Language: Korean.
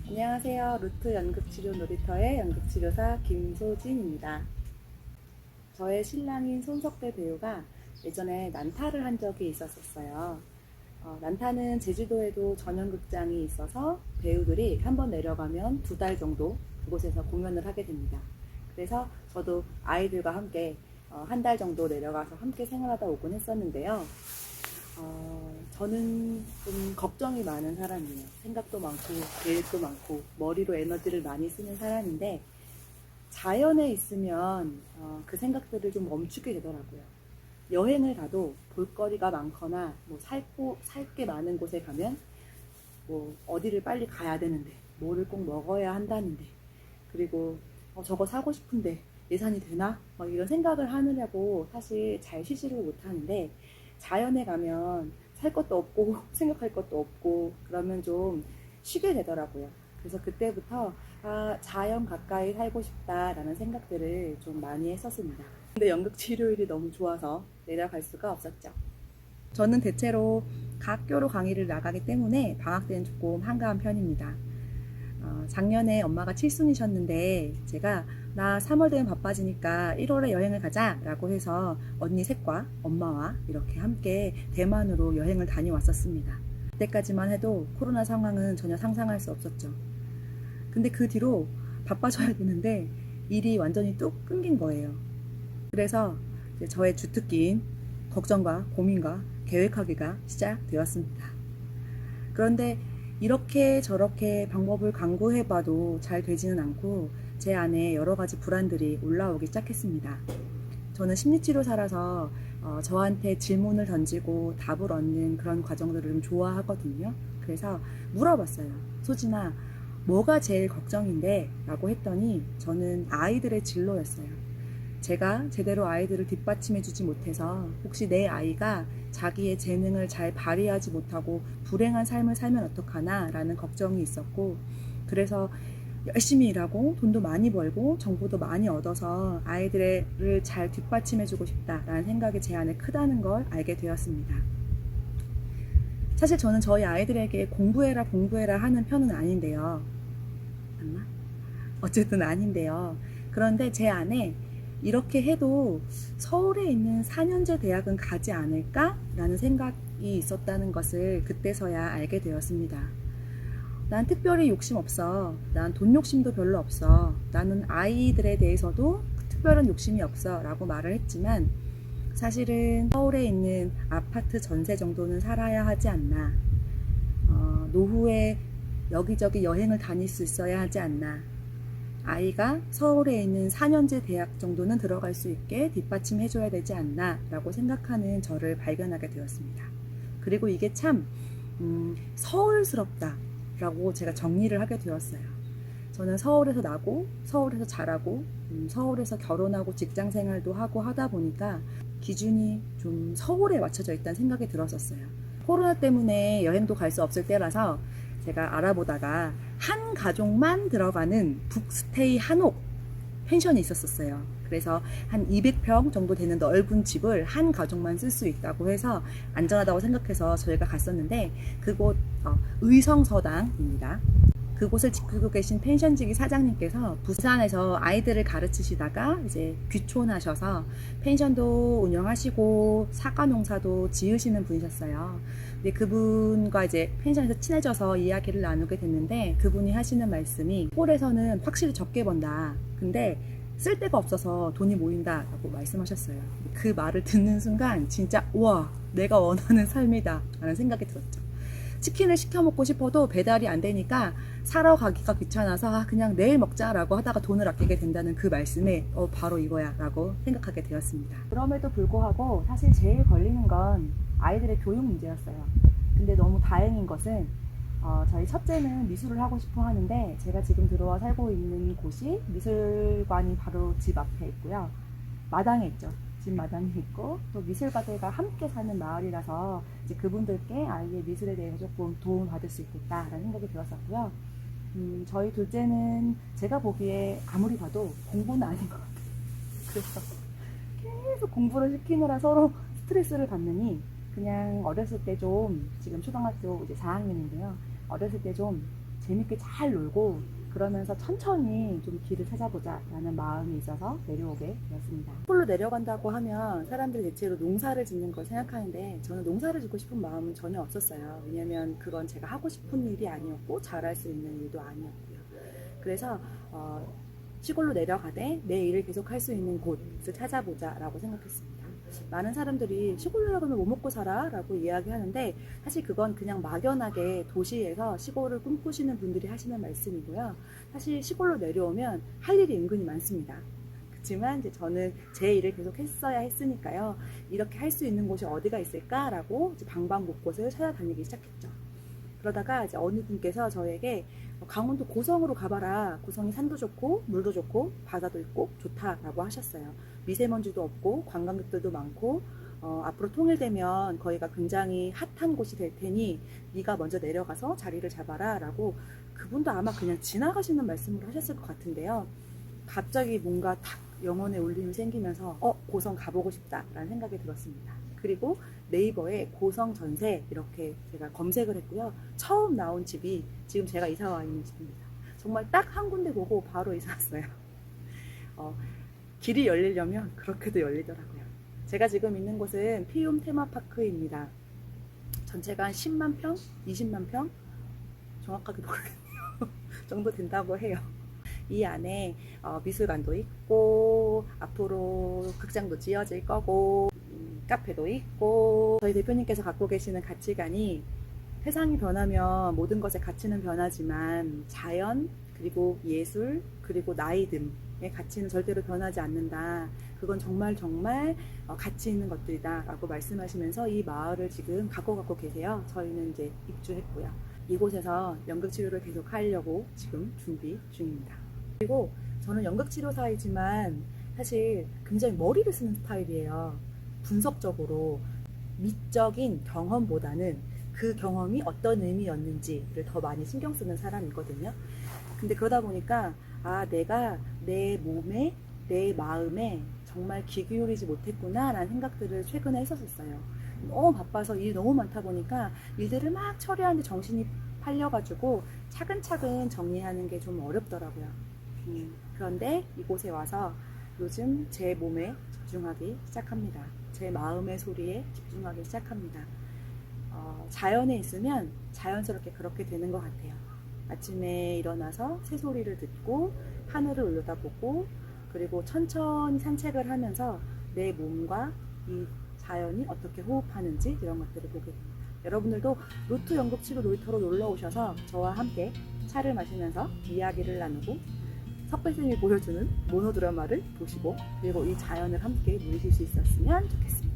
안녕하세요. 루트 연극치료 놀이터의 연극치료사 김소진입니다. 저의 신랑인 손석대 배우가 예전에 난타를 한 적이 있었어요. 난타는 제주도에도 전용극장이 있어서 배우들이 한번 내려가면 2달 정도 그곳에서 공연을 하게 됩니다. 그래서 저도 아이들과 함께 1달 정도 내려가서 함께 생활하다 오곤 했었는데요. 저는 좀 걱정이 많은 사람이에요. 생각도 많고, 계획도 많고, 머리로 에너지를 많이 쓰는 사람인데, 자연에 있으면 그 생각들을 좀 멈추게 되더라고요. 여행을 가도 볼거리가 많거나, 살 게 많은 곳에 가면, 어디를 빨리 가야 되는데, 뭐를 꼭 먹어야 한다는데, 그리고 저거 사고 싶은데, 예산이 되나? 이런 생각을 하느라고 사실 잘 쉬지를 못하는데, 자연에 가면 살 것도 없고 생각할 것도 없고 그러면 좀 쉬게 되더라고요. 그래서 그때부터 자연 가까이 살고 싶다라는 생각들을 좀 많이 했었습니다. 근데 연극 치료율이 너무 좋아서 내려갈 수가 없었죠. 저는 대체로 가학교로 강의를 나가기 때문에 방학 때는 조금 한가한 편입니다. 작년에 엄마가 칠순이셨는데 제가 나 3월 되면 바빠지니까 1월에 여행을 가자 라고 해서 언니 셋과 엄마와 이렇게 함께 대만으로 여행을 다녀왔었습니다. 그때까지만 해도 코로나 상황은 전혀 상상할 수 없었죠. 근데 그 뒤로 바빠져야 되는데 일이 완전히 뚝 끊긴 거예요. 그래서 이제 저의 주특기인 걱정과 고민과 계획하기가 시작되었습니다. 그런데 이렇게 저렇게 방법을 강구해봐도 잘 되지는 않고 제 안에 여러 가지 불안들이 올라오기 시작했습니다. 저는 심리치료사라서 저한테 질문을 던지고 답을 얻는 그런 과정들을 좀 좋아하거든요. 그래서 물어봤어요. 소진아, 뭐가 제일 걱정인데? 라고 했더니 저는 아이들의 진로였어요. 제가 제대로 아이들을 뒷받침해주지 못해서 혹시 내 아이가 자기의 재능을 잘 발휘하지 못하고 불행한 삶을 살면 어떡하나 라는 걱정이 있었고, 그래서 열심히 일하고 돈도 많이 벌고 정보도 많이 얻어서 아이들을 잘 뒷받침해주고 싶다라는 생각이 제 안에 크다는 걸 알게 되었습니다. 사실 저는 저희 아이들에게 공부해라 하는 편은 아닌데요. 맞나? 어쨌든 아닌데요. 그런데 제 안에 이렇게 해도 서울에 있는 4년제 대학은 가지 않을까? 라는 생각이 있었다는 것을 그때서야 알게 되었습니다. 난 특별히 욕심 없어. 난 돈 욕심도 별로 없어. 나는 아이들에 대해서도 특별한 욕심이 없어. 라고 말을 했지만 사실은 서울에 있는 아파트 전세 정도는 살아야 하지 않나. 노후에 여기저기 여행을 다닐 수 있어야 하지 않나. 아이가 서울에 있는 4년제 대학 정도는 들어갈 수 있게 뒷받침해줘야 되지 않나 라고 생각하는 저를 발견하게 되었습니다. 그리고 이게 참 서울스럽다 라고 제가 정리를 하게 되었어요. 저는 서울에서 나고 서울에서 자라고 서울에서 결혼하고 직장생활도 하고 하다 보니까 기준이 좀 서울에 맞춰져 있다는 생각이 들었었어요. 코로나 때문에 여행도 갈 수 없을 때라서 제가 알아보다가 한 가족만 들어가는 북스테이 한옥 펜션이 있었어요. 그래서 한 200평 정도 되는 넓은 집을 한 가족만 쓸 수 있다고 해서 안전하다고 생각해서 저희가 갔었는데 그곳 의성서당입니다. 그곳을 지키고 계신 펜션지기 사장님께서 부산에서 아이들을 가르치시다가 이제 귀촌하셔서 펜션도 운영하시고 사과 농사도 지으시는 분이셨어요. 근데 그분과 이제 펜션에서 친해져서 이야기를 나누게 됐는데 그분이 하시는 말씀이 서울에서는 확실히 적게 번다. 근데 쓸 데가 없어서 돈이 모인다 라고 말씀하셨어요. 그 말을 듣는 순간 진짜 우와 내가 원하는 삶이다 라는 생각이 들었죠. 치킨을 시켜 먹고 싶어도 배달이 안 되니까 사러 가기가 귀찮아서 그냥 내일 먹자라고 하다가 돈을 아끼게 된다는 그 말씀에 바로 이거야 라고 생각하게 되었습니다. 그럼에도 불구하고 사실 제일 걸리는 건 아이들의 교육 문제였어요. 근데 너무 다행인 것은 저희 첫째는 미술을 하고 싶어 하는데 제가 지금 들어와 살고 있는 곳이 미술관이 바로 집 앞에 있고요. 마당에 있죠. 집 마당에 있고 또 미술가들과 함께 사는 마을이라서 이제 그분들께 아이의 미술에 대해서 조금 도움을 받을 수 있겠다라는 생각이 들었었고요. 저희 둘째는 제가 보기에 아무리 봐도 공부는 아닌 것 같아요. 그래서 계속 공부를 시키느라 서로 스트레스를 받느니 그냥 어렸을 때 좀 지금 초등학교 이제 4학년인데요. 어렸을 때 좀 재밌게 잘 놀고 그러면서 천천히 좀 길을 찾아보자 라는 마음이 있어서 내려오게 되었습니다. 시골로 내려간다고 하면 사람들이 대체로 농사를 짓는 걸 생각하는데 저는 농사를 짓고 싶은 마음은 전혀 없었어요. 왜냐면 그건 제가 하고 싶은 일이 아니었고 잘할 수 있는 일도 아니었고요. 그래서 시골로 내려가되 내 일을 계속 할 수 있는 곳을 찾아보자 라고 생각했습니다. 많은 사람들이 시골로 내려가면 뭐 먹고 살아? 라고 이야기하는데 사실 그건 그냥 막연하게 도시에서 시골을 꿈꾸시는 분들이 하시는 말씀이고요. 사실 시골로 내려오면 할 일이 은근히 많습니다. 그렇지만 이제 저는 제 일을 계속 했어야 했으니까요. 이렇게 할 수 있는 곳이 어디가 있을까라고 이제 방방곳곳을 찾아다니기 시작했죠. 그러다가 이제 어느 분께서 저에게 강원도 고성으로 가봐라. 고성이 산도 좋고 물도 좋고 바다도 있고 좋다라고 하셨어요. 미세먼지도 없고 관광객들도 많고 앞으로 통일되면 거기가 굉장히 핫한 곳이 될 테니 네가 먼저 내려가서 자리를 잡아라 라고 그분도 아마 그냥 지나가시는 말씀을 하셨을 것 같은데요. 갑자기 뭔가 탁 영혼의 울림이 생기면서 고성 가보고 싶다라는 생각이 들었습니다. 그리고 네이버에 고성 전세 이렇게 제가 검색을 했고요. 처음 나온 집이 지금 제가 이사 와 있는 집입니다. 정말 딱 한 군데 보고 바로 이사 왔어요. 길이 열리려면 그렇게도 열리더라고요. 제가 지금 있는 곳은 피움 테마파크입니다. 전체가 한 10만 평? 20만 평? 정확하게 모르겠네요. 정도 된다고 해요. 이 안에 미술관도 있고 앞으로 극장도 지어질 거고 카페도 있고 저희 대표님께서 갖고 계시는 가치관이 세상이 변하면 모든 것의 가치는 변하지만 자연 그리고 예술 그리고 나이듦의 가치는 절대로 변하지 않는다. 그건 정말 가치 있는 것들이다 라고 말씀하시면서 이 마을을 지금 갖고 계세요. 저희는 이제 입주했고요. 이곳에서 연극치료를 계속 하려고 지금 준비 중입니다. 그리고 저는 연극치료사이지만 사실 굉장히 머리를 쓰는 스타일이에요. 분석적으로 미적인 경험보다는 그 경험이 어떤 의미였는지를 더 많이 신경 쓰는 사람이거든요. 근데 그러다 보니까 내가 내 몸에 내 마음에 정말 귀 기울이지 못했구나 라는 생각들을 최근에 했었어요. 너무 바빠서 일이 너무 많다 보니까 일들을 막 처리하는데 정신이 팔려가지고 차근차근 정리하는 게 좀 어렵더라고요. 그런데 이곳에 와서 요즘 제 몸에 집중하기 시작합니다. 제 마음의 소리에 집중하기 시작합니다. 자연에 있으면 자연스럽게 그렇게 되는 것 같아요. 아침에 일어나서 새소리를 듣고 하늘을 올려다보고 그리고 천천히 산책을 하면서 내 몸과 이 자연이 어떻게 호흡하는지 이런 것들을 보게 됩니다. 여러분들도 로트 연극치료 놀이터로 놀러 오셔서 저와 함께 차를 마시면서 이야기를 나누고 석배쌤이 보여주는 모노드라마를 보시고 그리고 이 자연을 함께 누리실 수 있었으면 좋겠습니다.